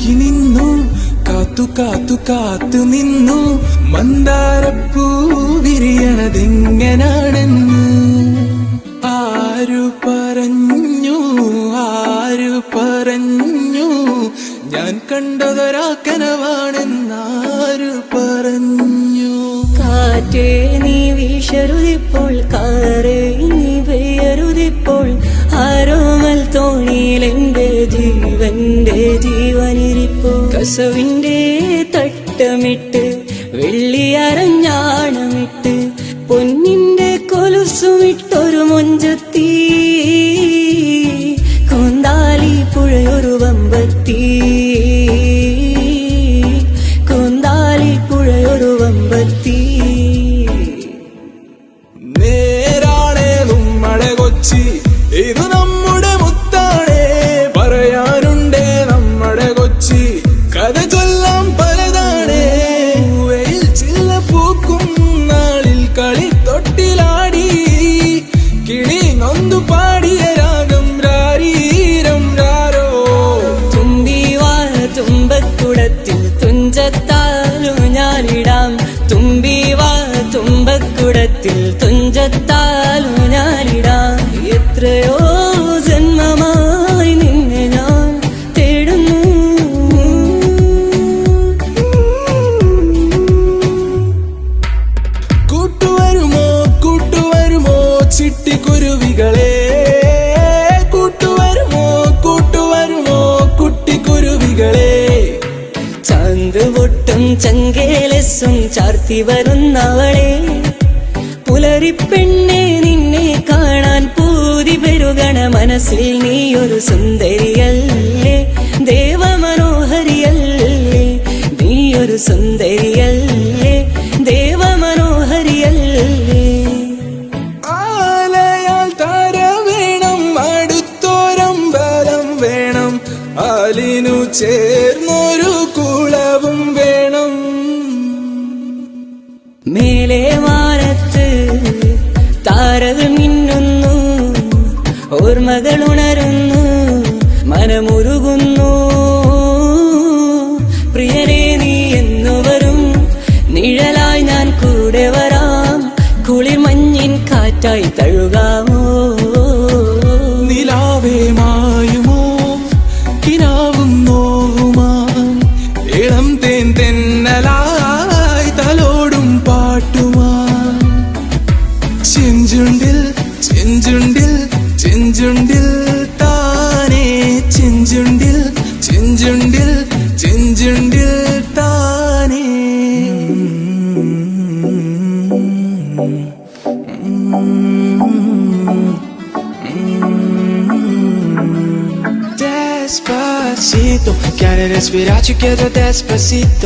നോക്കി നിന്നു, കാത്തു കാത്തു കാത്തു നിന്നു. മന്ദാരപ്പൂ വിരിയണതെങ്ങനാണെന്ന് ആരു പറഞ്ഞു, ആരു പറഞ്ഞു? ഞാൻ കണ്ടതൊരാക്കനവാണെന്നാരു പറഞ്ഞു? കാറ്റേ നീ വീശരുതിപ്പോൾ, കാറേ നീ പെയ്യരുതിപ്പോൾ. ആരോമൽ തോണിയിൽ എന്റെ ജീവന്റെ ജീവനിരിപ്പോ. കസവിന്റെ തട്ടമിട്ട് വെള്ളിയരഞ്ഞാണമിട്ട് പൊന്നിന്റെ കൊലുസുമിട്ടൊരു മൊഞ്ചത്തി. കൊന്താലി പുഴയൊരു വമ്പത്തി, കൊന്താലി പുഴയൊരു വമ്പത്തി. നേരാണേ നമ്മുടെ കൊച്ചി, ഇത് നമ്മുടെ മുത്താണേ. പറയാനുണ്ടേ നമ്മുടെ കൊച്ചി, കഥ ചൊല്ലാം പലതാണേ. വെയിൽ ചില്ല പൂക്കും നാളിൽ കളിത്തൊട്ടിലാടി കിളി നൊന്തു പാടിയ രാഗം രാരീരം രാരോ. തുമ്പിവാഴ തുമ്പക്കുടത്തിൽ തുഞ്ചത്താലു ഞാനിടാം. തുമ്പിവാഴ തുമ്പക്കുടത്തിൽ തുഞ്ചത്താലു ഞാനിടാം. എത്രയോ ജന്മമായി നിന്നെ ഞാൻ തേടുന്നു. കൂട്ടുവരുമോ കൂട്ടുവരുമോ ചിട്ടിക്കുരുവികളെ, കൂട്ടുവരുമോ കൂട്ടുവരുമോ കുട്ടിക്കുരുവികളെ. ചാന്ത് പൊട്ടും ചങ്കേലസും ചാർത്തി വരുന്നവളെ, പുലരിപ്പെണ്ണെ നിന്നെ കാണാൻ പൂതി പെരുകണ മനസ്സിൽ. നീയൊരു സുന്ദരിയല്ലേ, ദേവമനോഹരിയല്ലേ. നീയൊരു സുന്ദരിയല്ലേ, ദേവമനോഹരിയല്ലേ. ആലയാൽ താര വേണം, അടുത്തോരമ്പലം വേണം. ആലിനു ചേർന്നൊരു കുളവും വേണം. മേലെ വാനത്ത് താരകൾ മിന്നുന്നു, ഓർമ്മകൾ ഉണരുന്നു, മനമുരുകുന്നു. പ്രിയനെ നീ എന്നു വരും, നിഴലായി ഞാൻ കൂടെ വരാം. കുളിർ മഞ്ഞിൻ കാറ്റായി തഴുകാമോ? നിലാവേ മായുമോ കിനാവും നോവുമാൻ. ഇളം തേൻ തെന്നലായി തലോടും പാട്ടുമാൻ. ചെഞ്ചുണ്ടിൽ ചെഞ്ചുണ്ടിൽ ചെഞ്ചുണ്ടിൽ താനേ, ചെഞ്ചുണ്ടിൽ ചെഞ്ചുണ്ടിൽ ചെഞ്ചുണ്ടിൽ താനേ. Despacito, quiere respirar, ci chiedo despacito.